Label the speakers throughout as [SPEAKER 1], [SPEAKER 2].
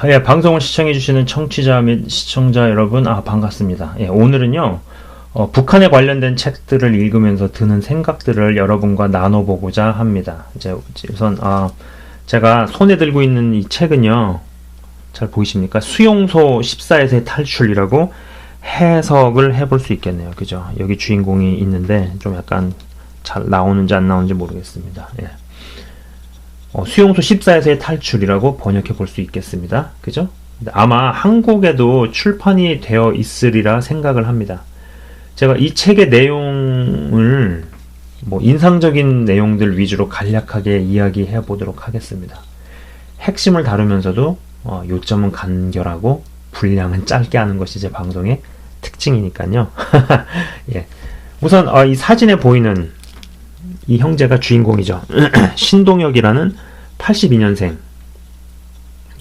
[SPEAKER 1] 예, 방송을 시청해주시는 청취자 및 시청자 여러분, 반갑습니다. 예, 오늘은요, 북한에 관련된 책들을 읽으면서 드는 생각들을 여러분과 나눠보고자 합니다. 이제 우선, 제가 손에 들고 있는 이 책은요, 잘 보이십니까? 수용소 14에서의 탈출이라고 해석을 해볼 수 있겠네요. 그죠? 여기 주인공이 있는데, 좀 약간 잘 나오는지 안 나오는지 모르겠습니다. 예. 수용소 14에서의 탈출이라고 번역해 볼 수 있겠습니다. 그죠? 아마 한국에도 출판이 되어 있으리라 생각을 합니다. 제가 이 책의 내용을 인상적인 내용들 위주로 간략하게 이야기해 보도록 하겠습니다. 핵심을 다루면서도 요점은 간결하고 분량은 짧게 하는 것이 제 방송의 특징이니까요. 예. 우선 이 사진에 보이는 이 형제가 주인공이죠. 신동혁이라는 82년생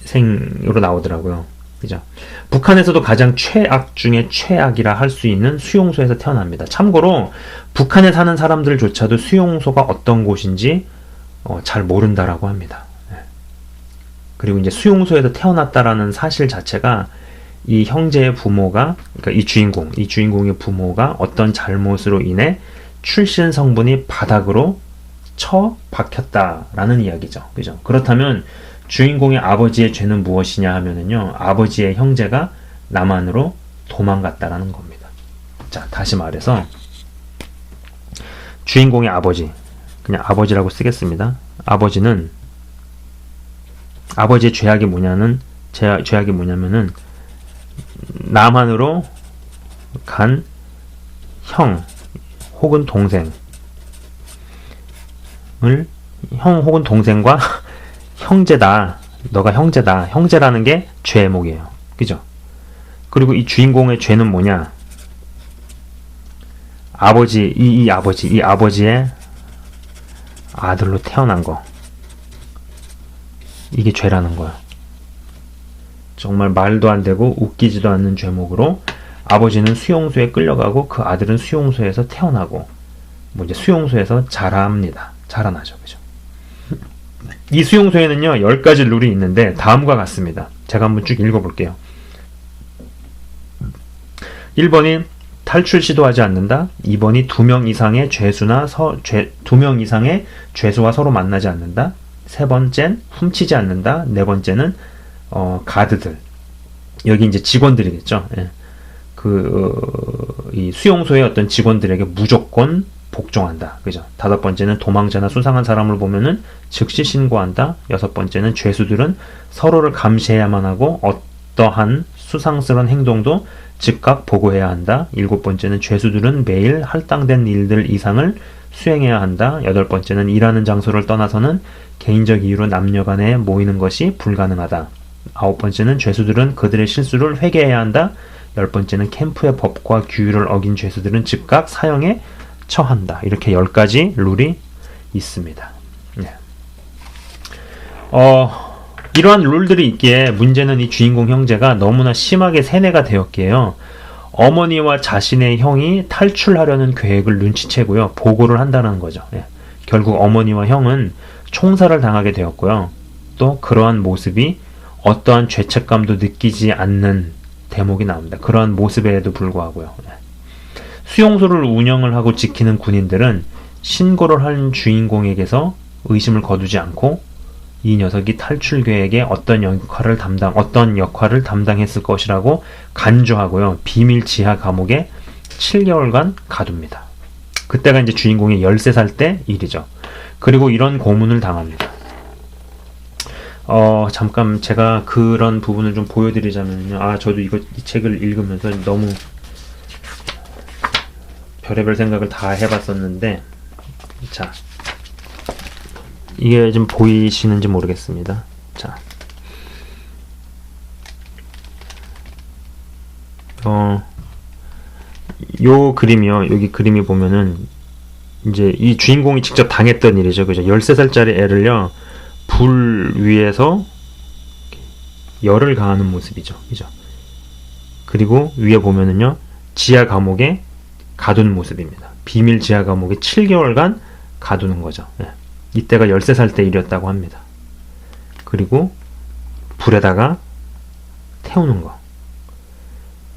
[SPEAKER 1] 생으로 나오더라고요. 그죠? 북한에서도 가장 최악 중에 최악이라 할 수 있는 수용소에서 태어납니다. 참고로 북한에 사는 사람들조차도 수용소가 어떤 곳인지 잘 모른다라고 합니다. 그리고 이제 수용소에서 태어났다라는 사실 자체가 이 형제의 부모가, 그러니까 이 주인공의 부모가 어떤 잘못으로 인해 출신 성분이 바닥으로 처박혔다라는 이야기죠. 그죠? 그렇다면 주인공의 아버지의 죄는 무엇이냐 하면은요, 아버지의 형제가 남한으로 도망갔다라는 겁니다. 자, 다시 말해서 주인공의 아버지, 그냥 아버지라고 쓰겠습니다. 아버지의 죄악이 뭐냐면은 남한으로 간 형 혹은 동생과 형제다. 너가 형제다. 형제라는 게 죄목이에요. 그죠? 그리고 이 주인공의 죄는 뭐냐? 이 아버지의 아들로 태어난 거. 이게 죄라는 거야. 정말 말도 안 되고 웃기지도 않는 죄목으로 아버지는 수용소에 끌려가고 그 아들은 수용소에서 태어나고 이제 수용소에서 자라나죠. 그죠? 이 수용소에는요, 10가지 룰이 있는데 다음과 같습니다. 제가 한번 쭉 읽어볼게요. 1번이 탈출 시도하지 않는다. 2번이 2명 이상의 죄수와 서로 만나지 않는다. 3번째는 훔치지 않는다. 4번째는 가드들, 여기 이제 직원들이겠죠. 예. 이 수용소의 어떤 직원들에게 무조건 복종한다. 그죠? 5번째는 도망자나 수상한 사람을 보면은 즉시 신고한다. 6번째는 죄수들은 서로를 감시해야만 하고 어떠한 수상스러운 행동도 즉각 보고해야 한다. 7번째는 죄수들은 매일 할당된 일들 이상을 수행해야 한다. 8번째는 일하는 장소를 떠나서는 개인적 이유로 남녀간에 모이는 것이 불가능하다. 9번째는 죄수들은 그들의 실수를 회개해야 한다. 10번째는 캠프의 법과 규율을 어긴 죄수들은 즉각 사형에 처한다. 이렇게 10가지 룰이 있습니다. 네. 이러한 룰들이 있기에 문제는 이 주인공 형제가 너무나 심하게 세뇌가 되었기에요. 어머니와 자신의 형이 탈출하려는 계획을 눈치채고요. 보고를 한다는 거죠. 예. 결국 어머니와 형은 총살을 당하게 되었고요. 또 그러한 모습이 어떠한 죄책감도 느끼지 않는 대목이 나옵니다. 그러한 모습에도 불구하고요. 수용소를 운영을 하고 지키는 군인들은 신고를 한 주인공에게서 의심을 거두지 않고 이 녀석이 탈출 계획에 어떤 역할을 담당했을 것이라고 간주하고요. 비밀 지하 감옥에 7개월간 가둡니다. 그때가 이제 주인공이 13살 때 일이죠. 그리고 이런 고문을 당합니다. 잠깐 제가 그런 부분을 좀 보여드리자면요. 저도 이 책을 읽으면서 너무 별의별 생각을 다 해봤었는데, 자, 이게 좀 보이시는지 모르겠습니다. 자, 요 그림이요. 여기 그림이 보면은 이제 이 주인공이 직접 당했던 일이죠. 그죠? 13살짜리 애를요, 불 위에서 열을 가하는 모습이죠. 그죠? 그리고 위에 보면은요, 지하 감옥에 가둔 모습입니다. 비밀 지하 감옥에 7개월간 가두는 거죠. 예. 이때가 13살 때 일이었다고 합니다. 그리고 불에다가 태우는 거.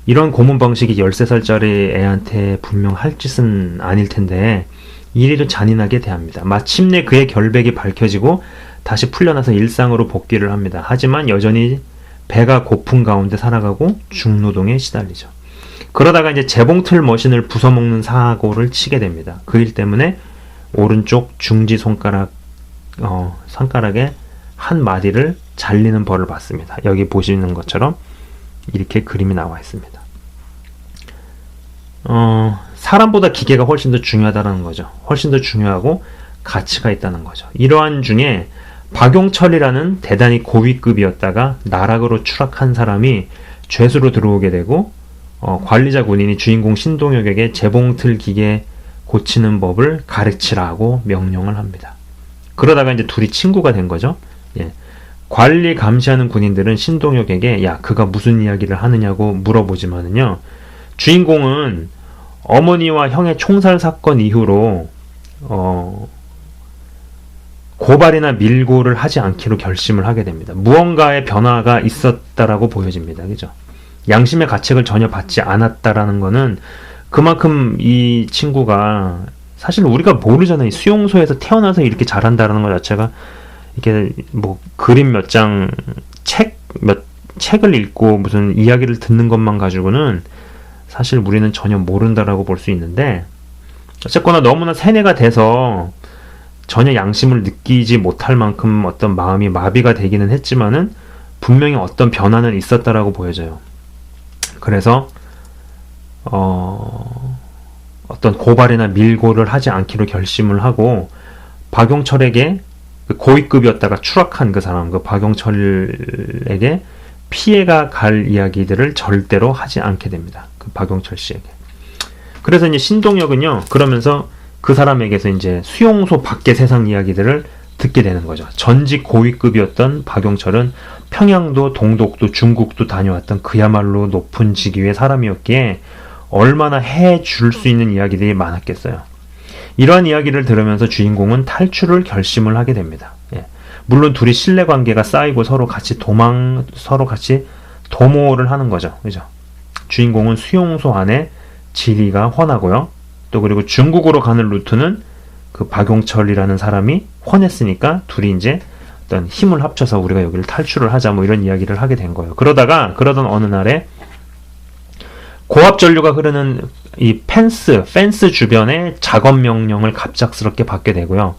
[SPEAKER 1] 이런 고문 방식이 13살짜리 애한테 분명 할 짓은 아닐 텐데 이리도 잔인하게 대합니다. 마침내 그의 결백이 밝혀지고 다시 풀려나서 일상으로 복귀를 합니다. 하지만 여전히 배가 고픈 가운데 살아가고 중노동에 시달리죠. 그러다가 이제 재봉틀 머신을 부숴먹는 사고를 치게 됩니다. 그 일 때문에 오른쪽 중지 손가락에 한 마디를 잘리는 벌을 받습니다. 여기 보시는 것처럼 이렇게 그림이 나와 있습니다. 사람보다 기계가 훨씬 더 중요하다는 거죠. 훨씬 더 중요하고 가치가 있다는 거죠. 이러한 중에 박용철이라는 대단히 고위급이었다가 나락으로 추락한 사람이 죄수로 들어오게 되고 관리자 군인이 주인공 신동혁에게 재봉틀 기계 고치는 법을 가르치라고 명령을 합니다. 그러다가 이제 둘이 친구가 된 거죠. 예. 관리 감시하는 군인들은 신동혁에게 야 그가 무슨 이야기를 하느냐고 물어보지만은요. 주인공은 어머니와 형의 총살 사건 이후로 고발이나 밀고를 하지 않기로 결심을 하게 됩니다. 무언가의 변화가 있었다라고 보여집니다. 그죠? 양심의 가책을 전혀 받지 않았다라는 거는 그만큼 이 친구가 사실 우리가 모르잖아요. 수용소에서 태어나서 이렇게 잘한다라는 것 자체가 이렇게 뭐 그림 몇 장, 책을 읽고 무슨 이야기를 듣는 것만 가지고는 사실 우리는 전혀 모른다라고 볼 수 있는데 어쨌거나 너무나 세뇌가 돼서 전혀 양심을 느끼지 못할 만큼 어떤 마음이 마비가 되기는 했지만은 분명히 어떤 변화는 있었다라고 보여져요. 그래서 어떤 고발이나 밀고를 하지 않기로 결심을 하고 박용철에게 그 고위급이었다가 추락한 그 사람, 그 박용철에게 피해가 갈 이야기들을 절대로 하지 않게 됩니다. 그 박용철 씨에게. 그래서 이제 신동혁은요, 그러면서 그 사람에게서 이제 수용소 밖의 세상 이야기들을 듣게 되는 거죠. 전직 고위급이었던 박용철은 평양도 동독도 중국도 다녀왔던 그야말로 높은 직위의 사람이었기에 얼마나 해줄 수 있는 이야기들이 많았겠어요. 이러한 이야기를 들으면서 주인공은 탈출을 결심을 하게 됩니다. 예. 물론 둘이 신뢰관계가 쌓이고 서로 같이 도모를 하는 거죠. 그죠? 주인공은 수용소 안에 지리가 훤하고요. 또 그리고 중국으로 가는 루트는 그 박용철이라는 사람이 훤했으니까 둘이 이제 어떤 힘을 합쳐서 우리가 여기를 탈출을 하자 뭐 이런 이야기를 하게 된 거예요. 그러던 어느 날에 고압 전류가 흐르는 이 펜스 주변에 작업 명령을 갑작스럽게 받게 되고요.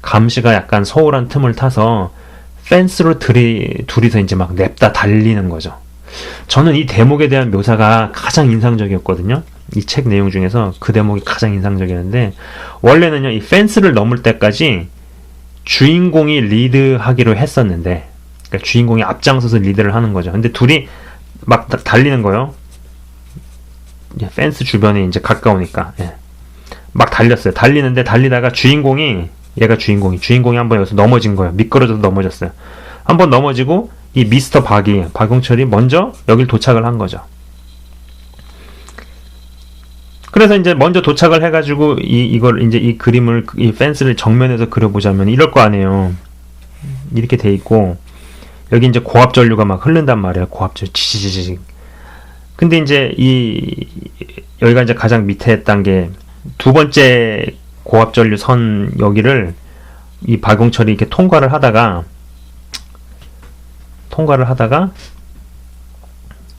[SPEAKER 1] 감시가 약간 소홀한 틈을 타서 펜스로 둘이서 이제 막 냅다 달리는 거죠. 저는 이 대목에 대한 묘사가 가장 인상적이었거든요. 이 책 내용 중에서 그 대목이 가장 인상적이었는데 원래는요, 이 펜스를 넘을 때까지 주인공이 리드하기로 했었는데, 그러니까 주인공이 앞장서서 리드를 하는 거죠. 근데 둘이 막 달리는 거예요. 펜스 주변에 이제 가까우니까. 예. 막 달렸어요. 달리다가 주인공이 한번 여기서 넘어진 거예요. 미끄러져서 넘어졌어요. 한번 넘어지고 이 미스터 박용철이 먼저 여길 도착을 한 거죠. 그래서 이제 먼저 도착을 해가지고 이걸 이제 이 그림을 이 펜스를 정면에서 그려보자면 이럴 거 아니에요. 이렇게 돼 있고 여기 이제 고압 전류가 막 흐른단 말이에요. 고압 전류 지지지지. 근데 이제 여기가 이제 가장 밑에 단계 두 번째 고압 전류 선 여기를 이 박용철이 이렇게 통과를 하다가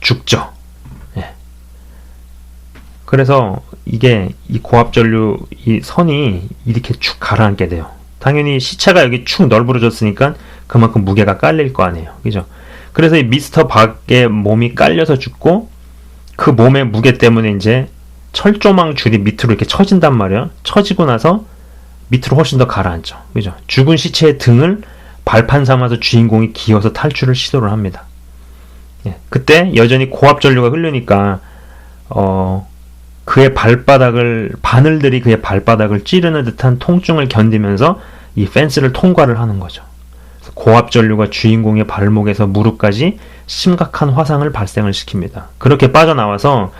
[SPEAKER 1] 죽죠. 예. 그래서 이게 이 고압 전류 이 선이 이렇게 축 가라앉게 돼요. 당연히 시체가 여기 축 널브러졌으니까 그만큼 무게가 깔릴 거 아니에요. 그죠? 그래서 이 미스터 박의 몸이 깔려서 죽고 그 몸의 무게 때문에 이제 철조망 줄이 밑으로 이렇게 처진단 말이에요. 처지고 나서 밑으로 훨씬 더 가라앉죠. 그죠? 죽은 시체의 등을 발판 삼아서 주인공이 기어서 탈출을 시도를 합니다. 예, 그때 여전히 고압 전류가 흐르니까 그의 바늘들이 그의 발바닥을 찌르는 듯한 통증을 견디면서 이 펜스를 통과를 하는 거죠. 고압 전류가 주인공의 발목에서 무릎까지 심각한 화상을 발생을 시킵니다. 그렇게 빠져나와서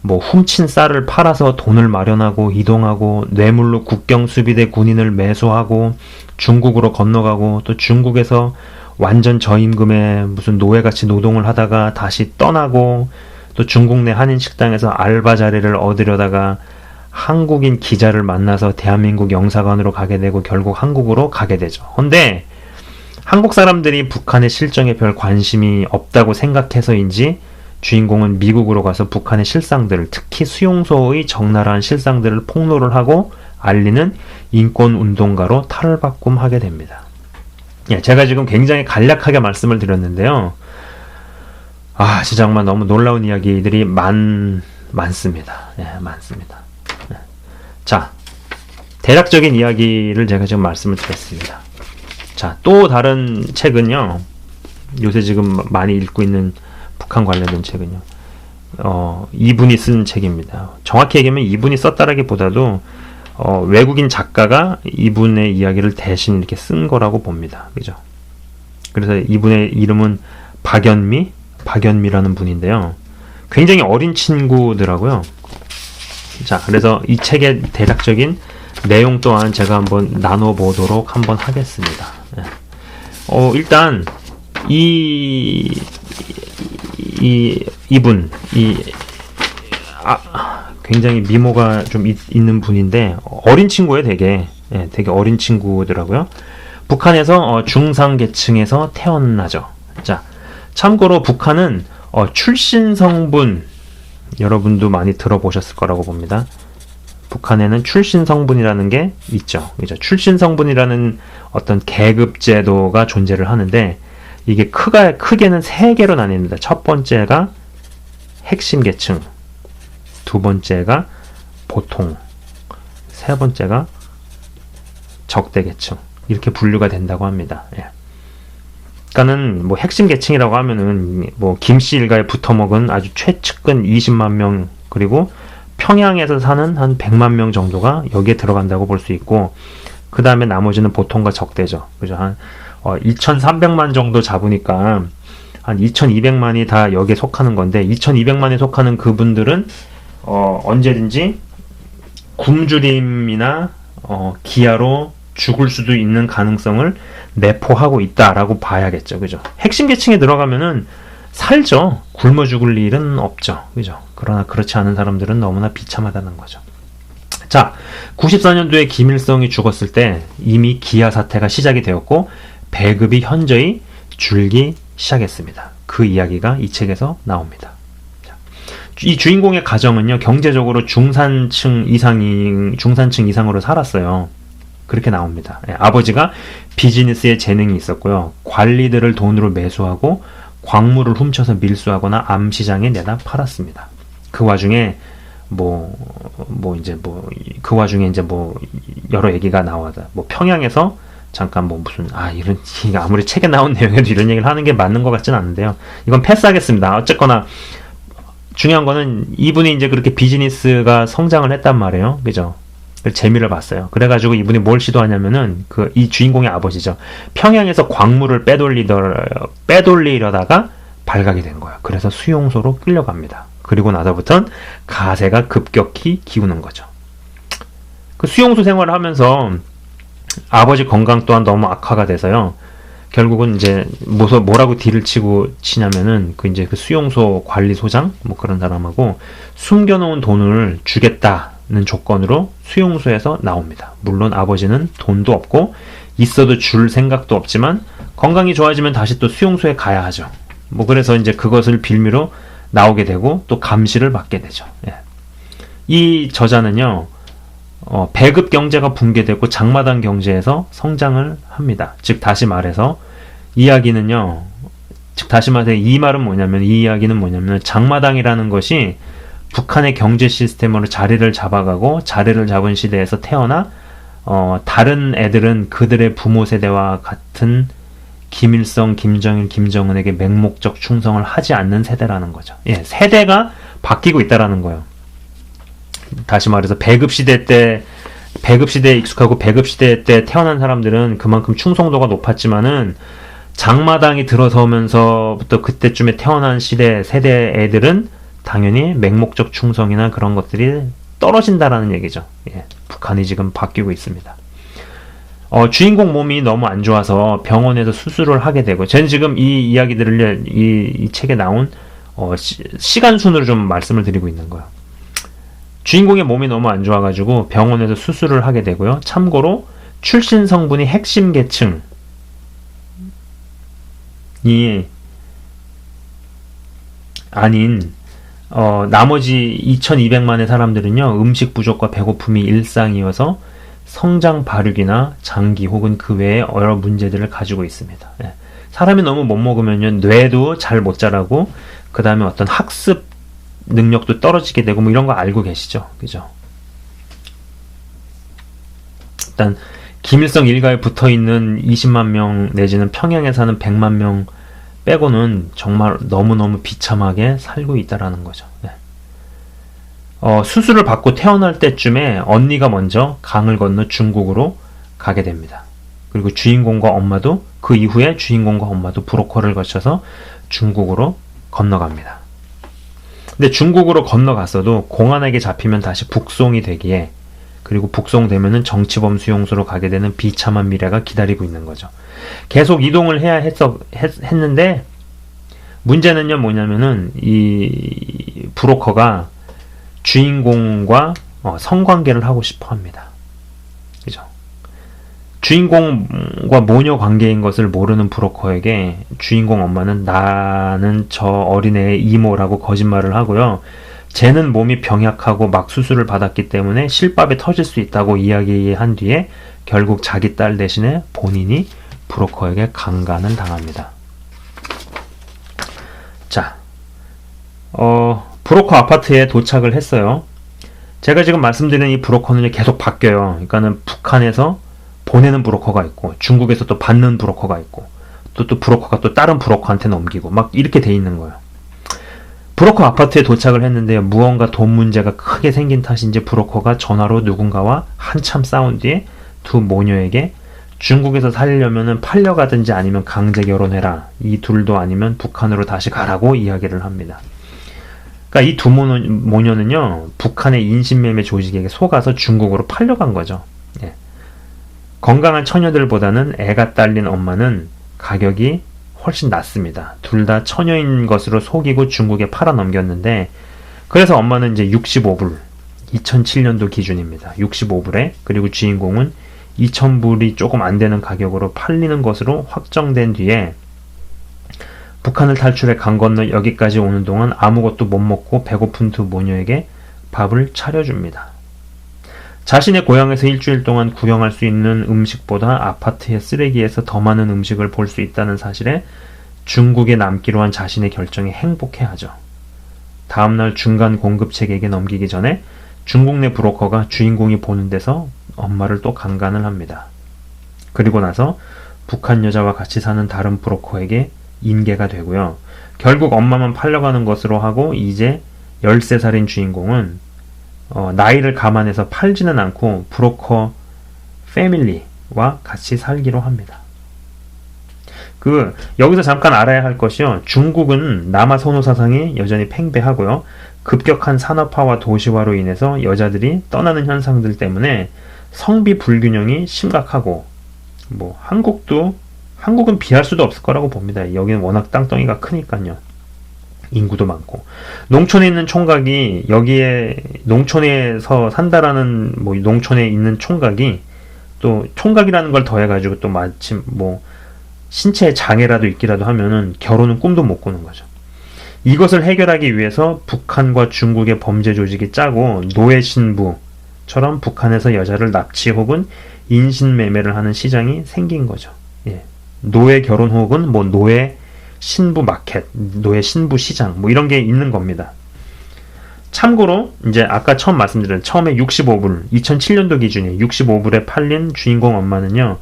[SPEAKER 1] 뭐 훔친 쌀을 팔아서 돈을 마련하고 이동하고 뇌물로 국경 수비대 군인을 매수하고 중국으로 건너가고 또 중국에서 완전 저임금에 무슨 노예같이 노동을 하다가 다시 떠나고 또 중국 내 한인 식당에서 알바 자리를 얻으려다가 한국인 기자를 만나서 대한민국 영사관으로 가게 되고 결국 한국으로 가게 되죠. 근데 한국 사람들이 북한의 실정에 별 관심이 없다고 생각해서인지 주인공은 미국으로 가서 북한의 실상들을, 특히 수용소의 적나라한 실상들을 폭로를 하고 알리는 인권운동가로 탈바꿈하게 됩니다. 예, 제가 지금 굉장히 간략하게 말씀을 드렸는데요. 진짜 정말 너무 놀라운 이야기들이 많습니다. 예, 많습니다. 예. 자, 대략적인 이야기를 제가 지금 말씀을 드렸습니다. 자, 또 다른 책은요. 요새 지금 많이 읽고 있는 북한 관련된 책은요. 이분이 쓴 책입니다. 정확히 얘기하면 이분이 썼다라기보다도 외국인 작가가 이분의 이야기를 대신 이렇게 쓴 거라고 봅니다. 그죠? 그래서 이분의 이름은 박연미라는 분인데요. 굉장히 어린 친구더라고요. 자, 그래서 이 책의 대략적인 내용 또한 제가 한번 나눠보도록 한번 하겠습니다. 예. 일단 이분 굉장히 미모가 좀 있는 분인데 어린 친구예요, 되게. 예, 되게 어린 친구더라고요. 북한에서 중상계층에서 태어나죠. 자, 참고로 북한은 출신 성분 여러분도 많이 들어보셨을 거라고 봅니다. 북한에는 출신 성분이라는 게 있죠. 그죠? 출신 성분이라는 어떤 계급 제도가 존재를 하는데 이게 크게는 세 개로 나뉩니다. 첫 번째가 핵심 계층, 두 번째가 보통, 세 번째가 적대 계층, 이렇게 분류가 된다고 합니다. 예. 그러니까는 뭐 핵심 계층이라고 하면은 뭐 김씨 일가에 붙어먹은 아주 최측근 20만 명, 그리고 평양에서 사는 한 100만 명 정도가 여기에 들어간다고 볼 수 있고, 그 다음에 나머지는 보통과 적대죠. 그죠? 한 2,300만 정도 잡으니까 한 2,200만이 다 여기에 속하는 건데, 2,200만에 속하는 그분들은 언제든지 굶주림이나 기아로 죽을 수도 있는 가능성을 내포하고 있다라고 봐야겠죠. 그죠? 핵심 계층에 들어가면은 살죠. 굶어 죽을 일은 없죠. 그죠? 그러나 그렇지 않은 사람들은 너무나 비참하다는 거죠. 자, 94년도에 김일성이 죽었을 때 이미 기아 사태가 시작이 되었고 배급이 현저히 줄기 시작했습니다. 그 이야기가 이 책에서 나옵니다. 자, 이 주인공의 가정은요, 경제적으로 중산층 이상으로 살았어요. 그렇게 나옵니다. 예, 아버지가 비즈니스에 재능이 있었고요. 관리들을 돈으로 매수하고 광물을 훔쳐서 밀수하거나 암시장에 내다 팔았습니다. 그 와중에 여러 얘기가 나와다. 뭐 평양에서 잠깐 이거 아무리 책에 나온 내용에도 이런 얘기를 하는 게 맞는 것 같진 않은데요. 이건 패스하겠습니다. 어쨌거나 중요한 거는 이분이 이제 그렇게 비즈니스가 성장을 했단 말이에요. 그죠? 재미를 봤어요. 그래가지고 이분이 뭘 시도하냐면은 이 주인공의 아버지죠. 평양에서 광물을 빼돌리려다가 발각이 된 거예요. 그래서 수용소로 끌려갑니다. 그리고 나서부터는 가세가 급격히 기우는 거죠. 그 수용소 생활을 하면서 아버지 건강 또한 너무 악화가 돼서요. 결국은 이제 뭐라고 딜을 치냐면은 그 수용소 관리소장 그런 사람하고 숨겨놓은 돈을 주겠다는 조건으로 수용소에서 나옵니다. 물론 아버지는 돈도 없고 있어도 줄 생각도 없지만 건강이 좋아지면 다시 또 수용소에 가야 하죠. 그래서 이제 그것을 빌미로 나오게 되고 또 감시를 받게 되죠. 예. 이 저자는요, 배급 경제가 붕괴되고 장마당 경제에서 성장을 합니다. 즉 다시 말해서 이 말은 뭐냐면, 이 이야기는 뭐냐면 장마당이라는 것이 북한의 경제 시스템으로 자리를 잡아가고 자리를 잡은 시대에서 태어나 다른 애들은 그들의 부모 세대와 같은 김일성, 김정일, 김정은에게 맹목적 충성을 하지 않는 세대라는 거죠. 예, 세대가 바뀌고 있다라는 거예요. 다시 말해서 배급시대에 익숙하고 배급시대 때 태어난 사람들은 그만큼 충성도가 높았지만은 장마당이 들어서면서부터 그때쯤에 태어난 세대 애들은 당연히 맹목적 충성이나 그런 것들이 떨어진다라는 얘기죠. 예, 북한이 지금 바뀌고 있습니다. 주인공 몸이 너무 안 좋아서 병원에서 수술을 하게 되고, 저는 지금 이 이야기들을 이 책에 나온 시간 순으로 좀 말씀을 드리고 있는 거예요. 주인공의 몸이 너무 안 좋아가지고 병원에서 수술을 하게 되고요. 참고로 출신 성분이 핵심 계층이 아닌 나머지 2200만의 사람들은요, 음식 부족과 배고픔이 일상이어서 성장 발육이나 장기 혹은 그 외에 여러 문제들을 가지고 있습니다. 예. 사람이 너무 못 먹으면요, 뇌도 잘 못 자라고, 그 다음에 어떤 학습 능력도 떨어지게 되고, 뭐 이런 거 알고 계시죠? 그죠? 일단, 김일성 일가에 붙어 있는 20만 명 내지는 평양에 사는 100만 명 빼고는 정말 너무너무 비참하게 살고 있다라는 거죠. 네. 수술을 받고 태어날 때쯤에 언니가 먼저 강을 건너 중국으로 가게 됩니다. 그리고 주인공과 엄마도 그 이후에 주인공과 엄마도 브로커를 거쳐서 중국으로 건너갑니다. 근데 중국으로 건너갔어도 공안에게 잡히면 다시 북송이 되기에, 그리고 북송되면은 정치범 수용소로 가게 되는 비참한 미래가 기다리고 있는 거죠. 계속 이동을 해야 했는데, 문제는요, 뭐냐면은 이 브로커가 주인공과 성관계를 하고 싶어 합니다. 그죠? 주인공과 모녀 관계인 것을 모르는 브로커에게 주인공 엄마는 나는 저 어린애의 이모라고 거짓말을 하고요. 쟤는 몸이 병약하고 막 수술을 받았기 때문에 실밥에 터질 수 있다고 이야기한 뒤에 결국 자기 딸 대신에 본인이 브로커에게 강간을 당합니다. 자, 브로커 아파트에 도착을 했어요. 제가 지금 말씀드리는 이 브로커는 계속 바뀌어요. 그러니까는 북한에서 보내는 브로커가 있고, 중국에서 또 받는 브로커가 있고, 또 브로커가 또 다른 브로커한테 넘기고, 막 이렇게 돼 있는 거예요. 브로커 아파트에 도착을 했는데요, 무언가 돈 문제가 크게 생긴 탓인지 브로커가 전화로 누군가와 한참 싸운 뒤에 두 모녀에게 중국에서 살려면은 팔려가든지 아니면 강제 결혼해라, 이 둘도 아니면 북한으로 다시 가라고 이야기를 합니다. 그러니까 이 두 모녀는요, 북한의 인신매매 조직에게 속아서 중국으로 팔려간 거죠. 예. 건강한 처녀들보다는 애가 딸린 엄마는 가격이 훨씬 낮습니다. 둘 다 처녀인 것으로 속이고 중국에 팔아 넘겼는데, 그래서 엄마는 이제 65불, 2007년도 기준입니다. 65불에, 그리고 주인공은 2000불이 조금 안 되는 가격으로 팔리는 것으로 확정된 뒤에 북한을 탈출해 강 건너 여기까지 오는 동안 아무것도 못 먹고 배고픈 두 모녀에게 밥을 차려줍니다. 자신의 고향에서 일주일 동안 구경할 수 있는 음식보다 아파트의 쓰레기에서 더 많은 음식을 볼 수 있다는 사실에 중국에 남기로 한 자신의 결정에 행복해하죠. 다음날 중간 공급책에게 넘기기 전에 중국 내 브로커가 주인공이 보는 데서 엄마를 또 강간을 합니다. 그리고 나서 북한 여자와 같이 사는 다른 브로커에게 인계가 되고요. 결국 엄마만 팔려가는 것으로 하고, 이제 13살인 주인공은 나이를 감안해서 팔지는 않고 브로커 패밀리와 같이 살기로 합니다. 여기서 잠깐 알아야 할 것이요, 중국은 남아 선호 사상이 여전히 팽배하고요, 급격한 산업화와 도시화로 인해서 여자들이 떠나는 현상들 때문에 성비 불균형이 심각하고, 뭐 한국은 비할 수도 없을 거라고 봅니다. 여기는 워낙 땅덩이가 크니까요. 인구도 많고, 농촌에 있는 총각이 여기에 농촌에서 산다라는, 뭐 농촌에 있는 총각이 또 총각이라는 걸 더해가지고 또 마침 뭐 신체에 장애라도 있기라도 하면은 결혼은 꿈도 못 꾸는 거죠. 이것을 해결하기 위해서 북한과 중국의 범죄 조직이 짜고 노예 신부처럼 북한에서 여자를 납치 혹은 인신매매를 하는 시장이 생긴 거죠. 예. 노예 결혼 혹은 뭐 노예 신부 마켓, 노예 신부 시장, 뭐 이런 게 있는 겁니다. 참고로 이제 아까 처음 말씀드린 처음에 65불, 2007년도 기준에 65불에 팔린 주인공 엄마는요,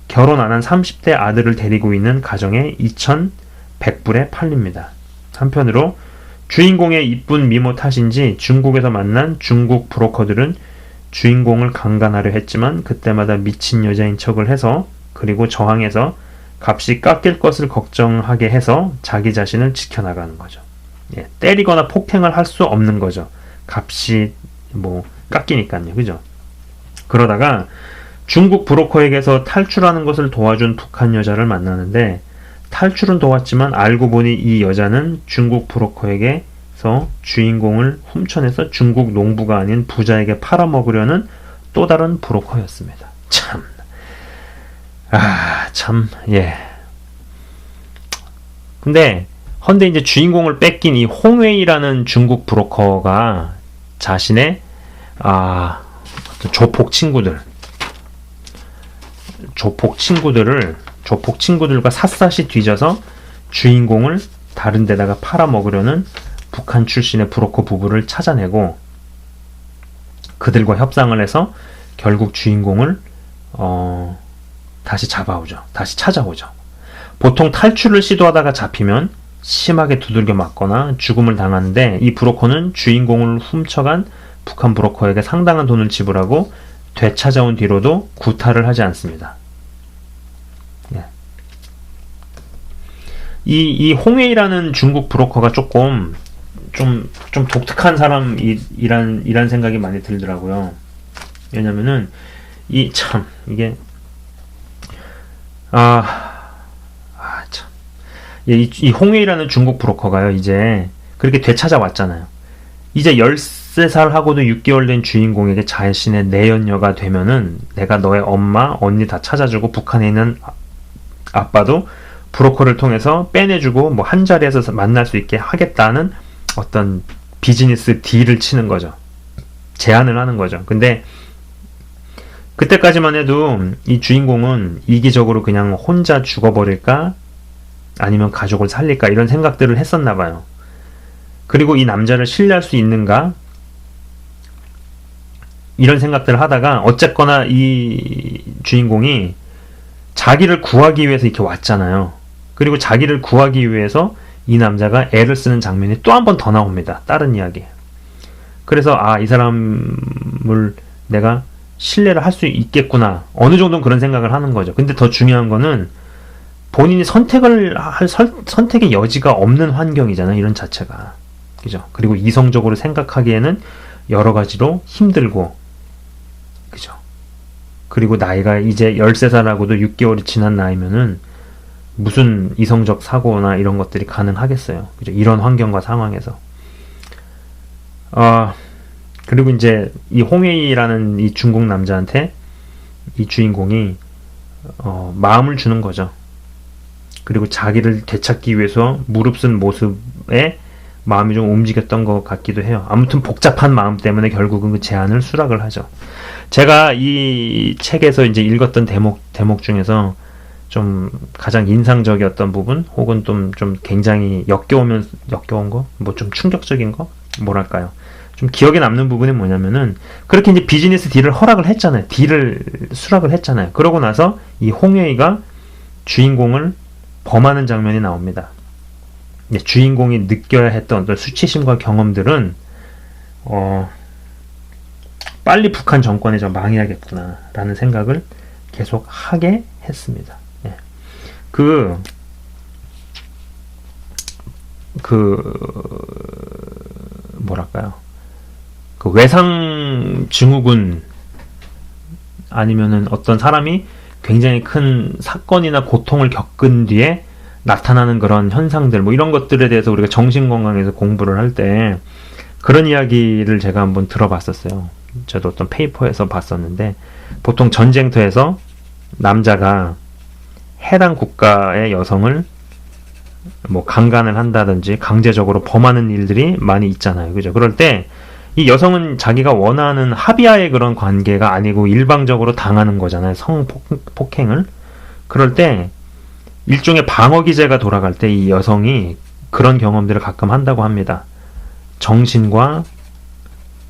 [SPEAKER 1] 결혼 안 한 30대 아들을 데리고 있는 가정에 2100불에 팔립니다. 한편으로 주인공의 이쁜 미모 탓인지 중국에서 만난 중국 브로커들은 주인공을 강간하려 했지만 그때마다 미친 여자인 척을 해서, 그리고 저항해서 값이 깎일 것을 걱정하게 해서 자기 자신을 지켜나가는 거죠. 예, 때리거나 폭행을 할 수 없는 거죠. 값이 뭐 깎이니까요. 그죠? 그러다가 중국 브로커에게서 탈출하는 것을 도와준 북한 여자를 만나는데 탈출은 도왔지만 알고 보니 이 여자는 중국 브로커에게서 주인공을 훔쳐내서 중국 농부가 아닌 부자에게 팔아먹으려는 또 다른 브로커였습니다. 참. 예. 헌데 이제 주인공을 뺏긴 이 홍웨이라는 중국 브로커가 자신의 조폭 친구들과 샅샅이 뒤져서 주인공을 다른 데다가 팔아먹으려는 북한 출신의 브로커 부부를 찾아내고 그들과 협상을 해서 결국 주인공을 다시 찾아오죠. 보통 탈출을 시도하다가 잡히면 심하게 두들겨 맞거나 죽음을 당하는데 이 브로커는 주인공을 훔쳐간 북한 브로커에게 상당한 돈을 지불하고 되찾아온 뒤로도 구타를 하지 않습니다. 이 홍웨이라는 중국 브로커가 좀 독특한 사람이란 생각이 많이 들더라고요. 왜냐면은 이 홍웨이라는 중국 브로커가요, 이제 그렇게 되찾아왔잖아요. 이제 13살 하고도 6개월 된 주인공에게 자신의 내연녀가 되면은 내가 너의 엄마, 언니 다 찾아주고 북한에 있는 아빠도 브로커를 통해서 빼내주고 뭐 한 자리에서 만날 수 있게 하겠다는 어떤 비즈니스 딜을 치는 거죠. 제안을 하는 거죠. 근데 그때까지만 해도 이 주인공은 이기적으로 그냥 혼자 죽어버릴까 아니면 가족을 살릴까 이런 생각들을 했었나 봐요. 그리고 이 남자를 신뢰할 수 있는가 이런 생각들을 하다가 어쨌거나 이 주인공이 자기를 구하기 위해서 이렇게 왔잖아요. 그리고 자기를 구하기 위해서 이 남자가 애를 쓰는 장면이 또 한 번 더 나옵니다. 다른 이야기. 그래서 이 사람을 내가 신뢰를 할 수 있겠구나. 어느 정도는 그런 생각을 하는 거죠. 근데 더 중요한 거는 본인이 선택의 여지가 없는 환경이잖아요. 이런 자체가. 그죠? 그리고 이성적으로 생각하기에는 여러 가지로 힘들고, 그죠? 그리고 나이가 이제 13살하고도 6개월이 지난 나이면은 무슨 이성적 사고나 이런 것들이 가능하겠어요. 그죠? 이런 환경과 상황에서. 그리고 이제 이 홍웨이라는 이 중국 남자한테 이 주인공이 마음을 주는 거죠. 그리고 자기를 되찾기 위해서 무릅쓴 모습에 마음이 좀 움직였던 것 같기도 해요. 아무튼 복잡한 마음 때문에 결국은 그 제안을 수락을 하죠. 제가 이 책에서 이제 읽었던 대목 중에서 좀 가장 인상적이었던 부분, 혹은 좀 굉장히 역겨운 거, 뭐 좀 충격적인 거, 뭐랄까요? 좀 기억에 남는 부분이 뭐냐면은, 그렇게 이제 비즈니스 딜을 수락을 했잖아요. 그러고 나서 이 홍웨이가 주인공을 범하는 장면이 나옵니다. 주인공이 느껴야 했던 어떤 수치심과 경험들은, 빨리 북한 정권에 좀 망해야겠구나, 라는 생각을 계속 하게 했습니다. 뭐랄까요. 그 외상 증후군, 아니면은 어떤 사람이 굉장히 큰 사건이나 고통을 겪은 뒤에 나타나는 그런 현상들, 뭐 이런 것들에 대해서 우리가 정신건강에서 공부를 할 때 그런 이야기를 제가 한번 들어봤었어요. 저도 어떤 페이퍼에서 봤었는데, 보통 전쟁터에서 남자가 해당 국가의 여성을 뭐 강간을 한다든지 강제적으로 범하는 일들이 많이 있잖아요. 그죠? 그럴 때 이 여성은 자기가 원하는 합의하의 그런 관계가 아니고 일방적으로 당하는 거잖아요. 성폭행을. 그럴 때 일종의 방어기제가 돌아갈 때 이 여성이 그런 경험들을 가끔 한다고 합니다. 정신과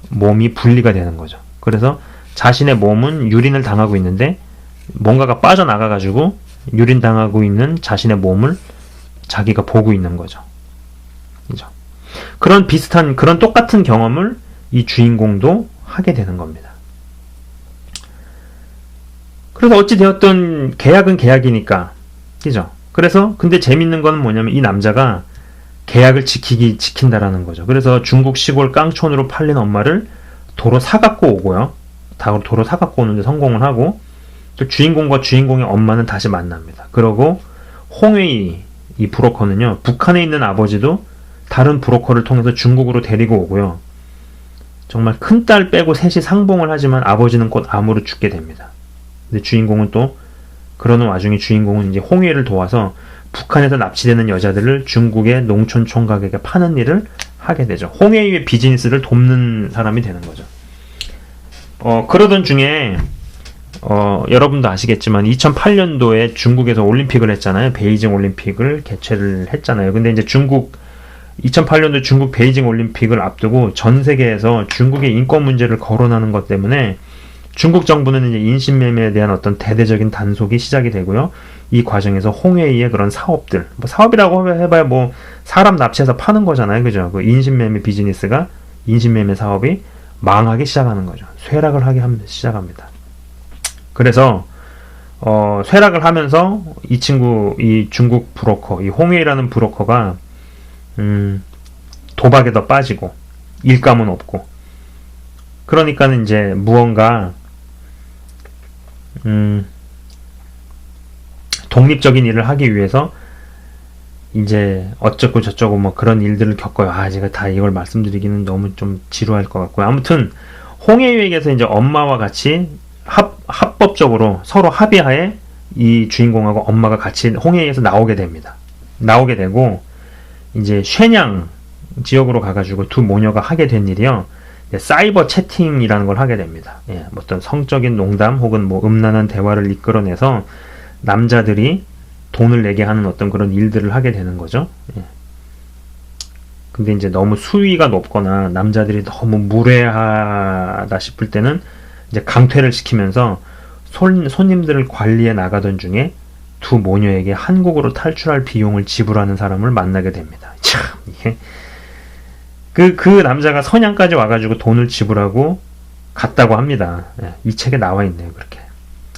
[SPEAKER 1] 몸이 분리가 되는 거죠. 그래서 자신의 몸은 유린을 당하고 있는데 뭔가가 빠져나가가지고 유린당하고 있는 자신의 몸을 자기가 보고 있는 거죠. 그죠? 그런 똑같은 경험을 이 주인공도 하게 되는 겁니다. 그래서 어찌되었든 계약은 계약이니까, 그죠? 그래서 근데 재밌는 건 뭐냐면 이 남자가 계약을 지킨다라는 거죠. 그래서 중국 시골 깡촌으로 팔린 엄마를 도로 사갖고 오고요. 도로 사갖고 오는데 성공을 하고, 또 주인공과 주인공의 엄마는 다시 만납니다. 그러고 홍웨이 이 브로커는요, 북한에 있는 아버지도 다른 브로커를 통해서 중국으로 데리고 오고요. 정말 큰딸 빼고 셋이 상봉을 하지만 아버지는 곧 암으로 죽게 됩니다. 근데 주인공은 또 그러는 와중에 주인공은 이제 홍웨이를 도와서 북한에서 납치되는 여자들을 중국의 농촌 총각에게 파는 일을 하게 되죠. 홍웨이의 비즈니스를 돕는 사람이 되는 거죠. 그러던 중에 여러분도 아시겠지만 2008년도에 중국에서 올림픽을 했잖아요. 베이징 올림픽을 개최를 했잖아요. 근데 이제 2008년도 중국 베이징 올림픽을 앞두고 전 세계에서 중국의 인권 문제를 거론하는 것 때문에 중국 정부는 이제 인신매매에 대한 어떤 대대적인 단속이 시작이 되고요. 이 과정에서 홍웨이의 그런 사업들, 뭐 사업이라고 해봐야 뭐 사람 납치해서 파는 거잖아요. 그죠? 그 인신매매 비즈니스가, 인신매매 사업이 망하기 시작하는 거죠. 쇠락을 하기 시작합니다. 그래서 쇠락을 하면서 이 친구, 이 중국 브로커, 이 홍웨이라는 브로커가 도박에 더 빠지고 일감은 없고, 그러니까는 이제 무언가 독립적인 일을 하기 위해서 이제 어쩌고 저쩌고 뭐 그런 일들을 겪어요. 제가 다 이걸 말씀드리기는 너무 좀 지루할 것 같고요. 아무튼 홍해유에게서 이제 엄마와 같이 합법적으로 서로 합의하에 이 주인공하고 엄마가 같이 홍해에서 나오게 됩니다. 나오게 되고 이제 쉐냥 지역으로 가가지고 두 모녀가 하게 된 일이요, 사이버 채팅이라는 걸 하게 됩니다. 어떤 성적인 농담 혹은 뭐 음란한 대화를 이끌어내서 남자들이 돈을 내게 하는 어떤 그런 일들을 하게 되는 거죠. 근데 이제 너무 수위가 높거나 남자들이 너무 무례하다 싶을 때는 이제 강퇴를 시키면서 손님들을 관리해 나가던 중에 두 모녀에게 한국으로 탈출할 비용을 지불하는 사람을 만나게 됩니다. 참, 이게 그 남자가 선양까지 와가지고 돈을 지불하고 갔다고 합니다. 이 책에 나와 있네요, 그렇게.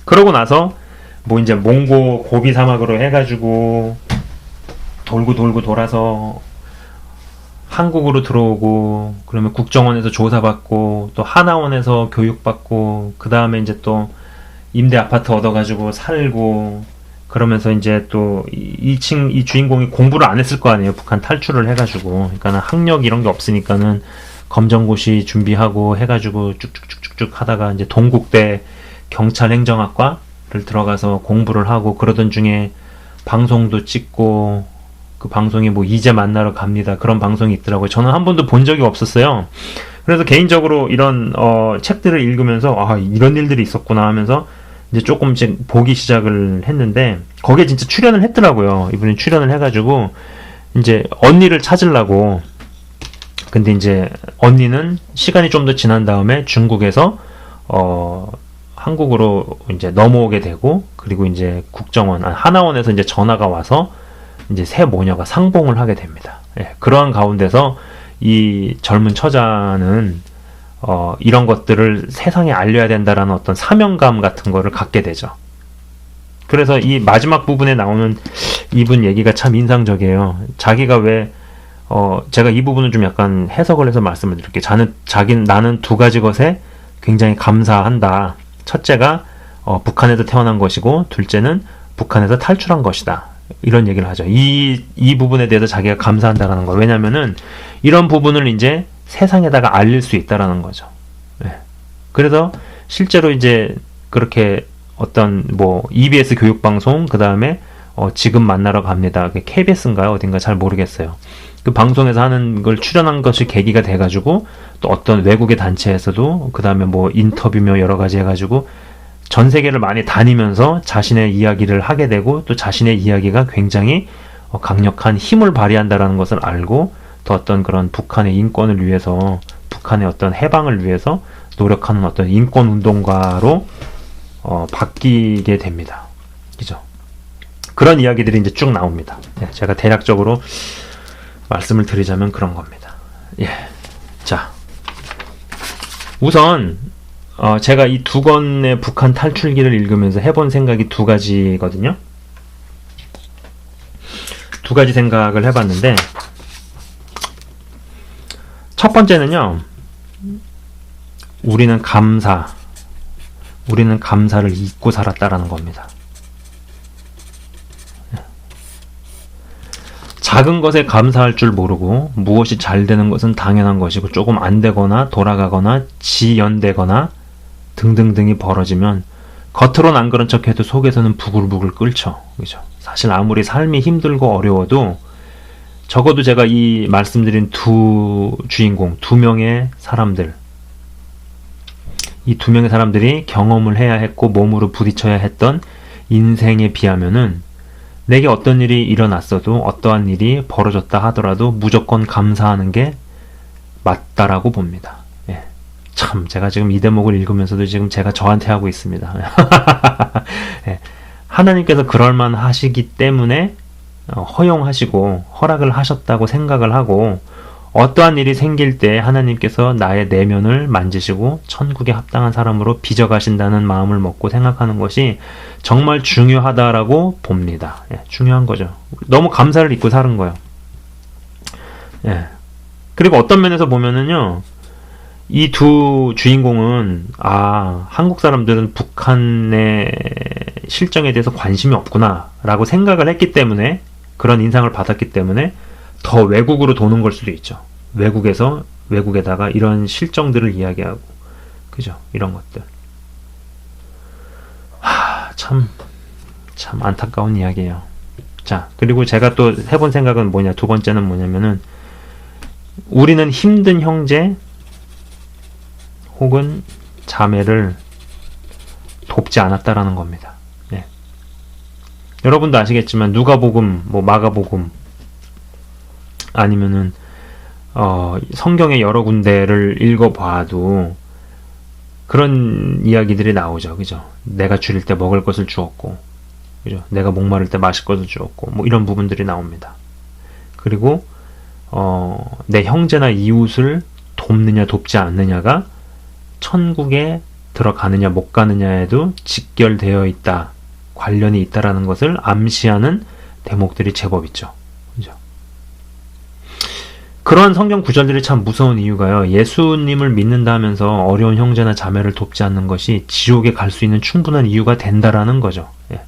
[SPEAKER 1] 그러고 나서 뭐 이제 몽고 고비 사막으로 해가지고 돌고 돌아서 한국으로 들어오고, 그러면 국정원에서 조사받고, 또 하나원에서 교육받고, 그 다음에 이제 또 임대 아파트 얻어가지고 살고, 그러면서 이제 또 이 주인공이 공부를 안 했을 거 아니에요. 북한 탈출을 해가지고. 그러니까는 학력 이런 게 없으니까는 검정고시 준비하고 해가지고 쭉쭉쭉쭉 하다가 이제 동국대 경찰행정학과를 들어가서 공부를 하고, 그러던 중에 방송도 찍고, 그 방송이 뭐 이제 만나러 갑니다, 그런 방송이 있더라고요. 저는 한 번도 본 적이 없었어요. 그래서 개인적으로 이런 책들을 읽으면서 이런 일들이 있었구나 하면서 이제 조금씩 보기 시작을 했는데, 거기에 진짜 출연을 했더라고요. 이분이 출연을 해가지고 이제 언니를 찾으려고. 근데 이제 언니는 시간이 좀 더 지난 다음에 중국에서 한국으로 이제 넘어오게 되고, 그리고 이제 국정원, 하나원에서 이제 전화가 와서 이제 세 모녀가 상봉을 하게 됩니다. 그러한 가운데서 이 젊은 처자는 이런 것들을 세상에 알려야 된다라는 어떤 사명감 같은 거를 갖게 되죠. 그래서 이 마지막 부분에 나오는 이분 얘기가 참 인상적이에요. 자기가 왜 제가 이 부분은 좀 약간 해석을 해서 말씀을 드릴게요. 나는 두 가지 것에 굉장히 감사한다. 첫째가 북한에서 태어난 것이고, 둘째는 북한에서 탈출한 것이다. 이런 얘기를 하죠. 이 부분에 대해서 자기가 감사한다라는 거. 왜냐면은 이런 부분을 이제 세상에다가 알릴 수 있다라는 거죠. 그래서 실제로 이제 그렇게 어떤 뭐 EBS 교육방송, 그 다음에 지금 만나러 갑니다, KBS인가요? 어딘가 잘 모르겠어요. 그 방송에서 하는 걸 출연한 것이 계기가 돼가지고 또 어떤 외국의 단체에서도 그 다음에 뭐 인터뷰며 여러 가지 해가지고 전 세계를 많이 다니면서 자신의 이야기를 하게 되고, 또 자신의 이야기가 굉장히 강력한 힘을 발휘한다라는 것을 알고, 또 어떤 그런 북한의 인권을 위해서, 북한의 어떤 해방을 위해서 노력하는 어떤 인권 운동가로 바뀌게 됩니다. 그죠? 그런 이야기들이 이제 쭉 나옵니다. 제가 대략적으로 말씀을 드리자면 그런 겁니다. 자, 우선 제가 이 두 권의 북한 탈출기를 읽으면서 해본 생각이 두 가지거든요. 두 가지 생각을 해봤는데, 첫 번째는요, 우리는 감사, 우리는 감사를 잊고 살았다라는 겁니다. 작은 것에 감사할 줄 모르고 무엇이 잘 되는 것은 당연한 것이고 조금 안 되거나 돌아가거나 지연되거나 등등등이 벌어지면 겉으로는 안 그런 척해도 속에서는 부글부글 끓죠. 그죠? 사실 아무리 삶이 힘들고 어려워도 적어도 제가 이 말씀드린 두 주인공, 두 명의 사람들, 이 두 명의 사람들이 경험을 해야 했고 몸으로 부딪혀야 했던 인생에 비하면은 내게 어떤 일이 일어났어도 어떠한 일이 벌어졌다 하더라도 무조건 감사하는 게 맞다라고 봅니다. 예. 참 제가 지금 이 대목을 읽으면서도 지금 제가 저한테 하고 있습니다. 예. 하나님께서 그럴만 하시기 때문에 허용하시고 허락을 하셨다고 생각을 하고 어떠한 일이 생길 때 하나님께서 나의 내면을 만지시고 천국에 합당한 사람으로 빚어가신다는 마음을 먹고 생각하는 것이 정말 중요하다라고 봅니다. 예, 중요한 거죠. 너무 감사를 잊고 사는 거예요. 예. 그리고 어떤 면에서 보면은요, 이 두 주인공은 한국 사람들은 북한의 실정에 대해서 관심이 없구나 라고 생각을 했기 때문에, 그런 인상을 받았기 때문에 더 외국으로 도는 걸 수도 있죠. 외국에서 외국에다가 이런 실정들을 이야기하고, 그죠? 이런 것들. 참 안타까운 이야기예요. 자, 그리고 제가 또 해본 생각은 뭐냐, 두 번째는 뭐냐면은, 우리는 힘든 형제 혹은 자매를 돕지 않았다라는 겁니다. 예. 여러분도 아시겠지만 누가복음, 마가복음 아니면은 성경의 여러 군데를 읽어봐도 그런 이야기들이 나오죠. 그죠? 내가 줄일 때 먹을 것을 주었고, 그죠? 내가 목마를 때 마실 것을 주었고, 이런 부분들이 나옵니다. 그리고 내 형제나 이웃을 돕느냐 돕지 않느냐가 천국에 들어가느냐 못 가느냐에도 직결되어 있다, 관련이 있다라는 것을 암시하는 대목들이 제법 있죠. 그죠? 그런 성경 구절들이 참 무서운 이유가요, 예수님을 믿는다 하면서 어려운 형제나 자매를 돕지 않는 것이 지옥에 갈 수 있는 충분한 이유가 된다라는 거죠. 예.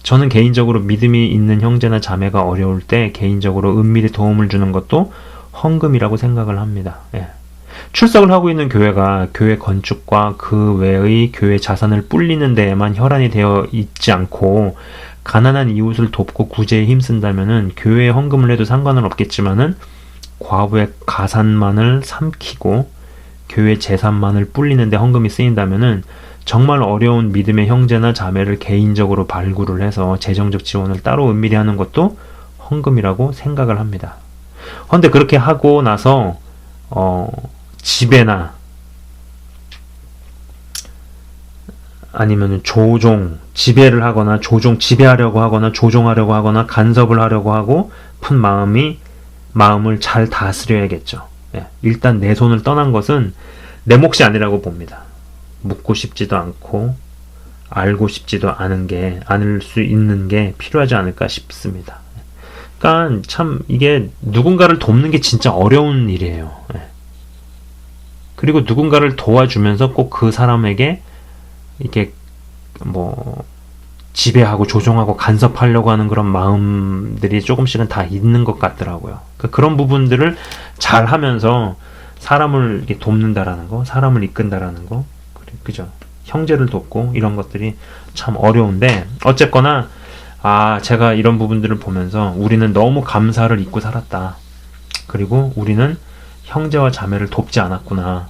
[SPEAKER 1] 저는 개인적으로 믿음이 있는 형제나 자매가 어려울 때 개인적으로 은밀히 도움을 주는 것도 헌금이라고 생각을 합니다. 예. 출석을 하고 있는 교회가 교회 건축과 그 외의 교회 자산을 불리는 데에만 혈안이 되어 있지 않고 가난한 이웃을 돕고 구제에 힘쓴다면은 교회에 헌금을 해도 상관은 없겠지만은 과부의 가산만을 삼키고 교회 재산만을 불리는데 헌금이 쓰인다면은 정말 어려운 믿음의 형제나 자매를 개인적으로 발굴을 해서 재정적 지원을 따로 은밀히 하는 것도 헌금이라고 생각을 합니다. 그런데 그렇게 하고 나서 집에나 아니면 지배를 하거나 지배하려고 하거나 조종하려고 하거나 간섭을 하려고 하고 픈 마음을 잘 다스려야겠죠. 예, 일단 내 손을 떠난 것은 내 몫이 아니라고 봅니다. 묻고 싶지도 않고 알고 싶지도 않을 수 있는 게 필요하지 않을까 싶습니다. 그러니까 참 이게 누군가를 돕는 게 진짜 어려운 일이에요. 예. 그리고 누군가를 도와주면서 꼭 그 사람에게 이게 지배하고 조종하고 간섭하려고 하는 그런 마음들이 조금씩은 다 있는 것 같더라고요. 그러니까 그런 부분들을 잘 하면서 사람을 이렇게 돕는다라는 거, 사람을 이끈다라는 거, 그죠? 형제를 돕고 이런 것들이 참 어려운데, 어쨌거나 제가 이런 부분들을 보면서 우리는 너무 감사를 잊고 살았다. 그리고 우리는 형제와 자매를 돕지 않았구나.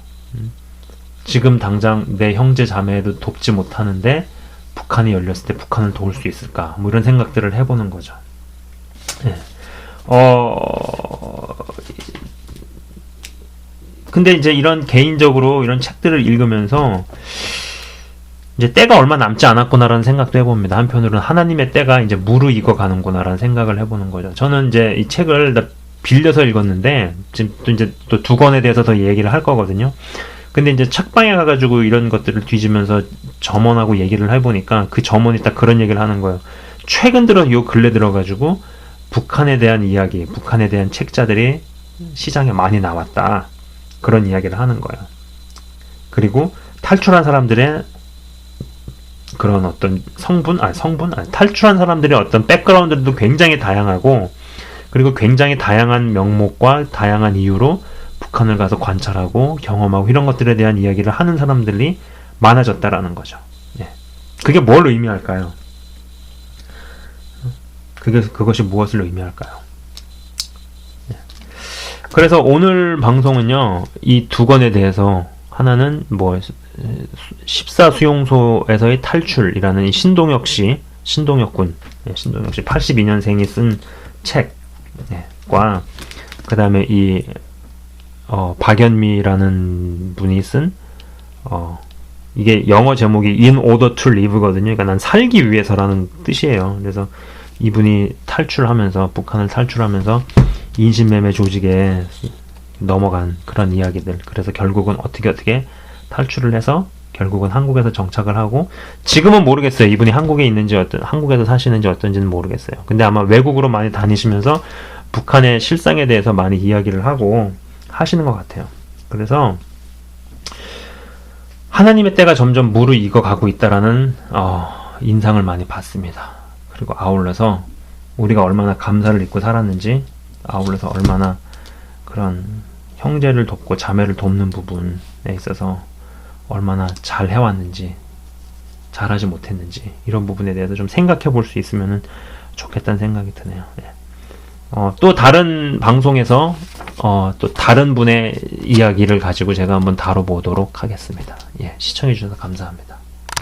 [SPEAKER 1] 지금 당장 내 형제 자매도 돕지 못하는데 북한이 열렸을 때 북한을 도울 수 있을까? 이런 생각들을 해보는 거죠. 예. 근데 이제 이런 개인적으로 이런 책들을 읽으면서 이제 때가 얼마 남지 않았구나라는 생각도 해봅니다. 한편으로는 하나님의 때가 이제 무르익어 가는구나라는 생각을 해보는 거죠. 저는 이제 이 책을 빌려서 읽었는데 지금 또 이제 또 두 권에 대해서 더 얘기를 할 거거든요. 근데 이제 책방에 가가지고 이런 것들을 뒤지면서 점원하고 얘기를 해보니까 그 점원이 딱 그런 얘기를 하는 거예요. 최근 들어 요 근래 들어가지고 북한에 대한 이야기, 북한에 대한 책자들이 시장에 많이 나왔다. 그런 이야기를 하는 거예요. 그리고 탈출한 사람들의 그런 어떤 탈출한 사람들의 어떤 백그라운드도 굉장히 다양하고, 그리고 굉장히 다양한 명목과 다양한 이유로 북한을 가서 관찰하고 경험하고 이런 것들에 대한 이야기를 하는 사람들이 많아졌다라는 거죠. 예. 그게 뭘 의미할까요? 그것이 무엇을 의미할까요? 예. 그래서 오늘 방송은요, 이 두 건에 대해서, 하나는 14수용소에서의 탈출이라는 이 신동혁 군, 신동혁 씨 82년생이 쓴 책과, 그 다음에 이 박연미라는 분이 쓴 이게 영어 제목이 In Order to Live거든요. 그러니까 난 살기 위해서라는 뜻이에요. 그래서 이분이 북한을 탈출하면서 인신매매 조직에 넘어간 그런 이야기들. 그래서 결국은 어떻게 탈출을 해서 결국은 한국에서 정착을 하고, 지금은 모르겠어요. 이분이 한국에 있는지 한국에서 사시는지 어떤지는 모르겠어요. 근데 아마 외국으로 많이 다니시면서 북한의 실상에 대해서 많이 이야기를 하고 하시는 것 같아요. 그래서 하나님의 때가 점점 무르익어 가고 있다라는 인상을 많이 받습니다. 그리고 아울러서 우리가 얼마나 감사를 잊고 살았는지, 아울러서 얼마나 그런 형제를 돕고 자매를 돕는 부분에 있어서 얼마나 잘 해왔는지, 잘하지 못했는지, 이런 부분에 대해서 좀 생각해 볼 수 있으면 좋겠다는 생각이 드네요. 예. 또 다른 방송에서 또 다른 분의 이야기를 가지고 제가 한번 다뤄보도록 하겠습니다. 예, 시청해 주셔서 감사합니다.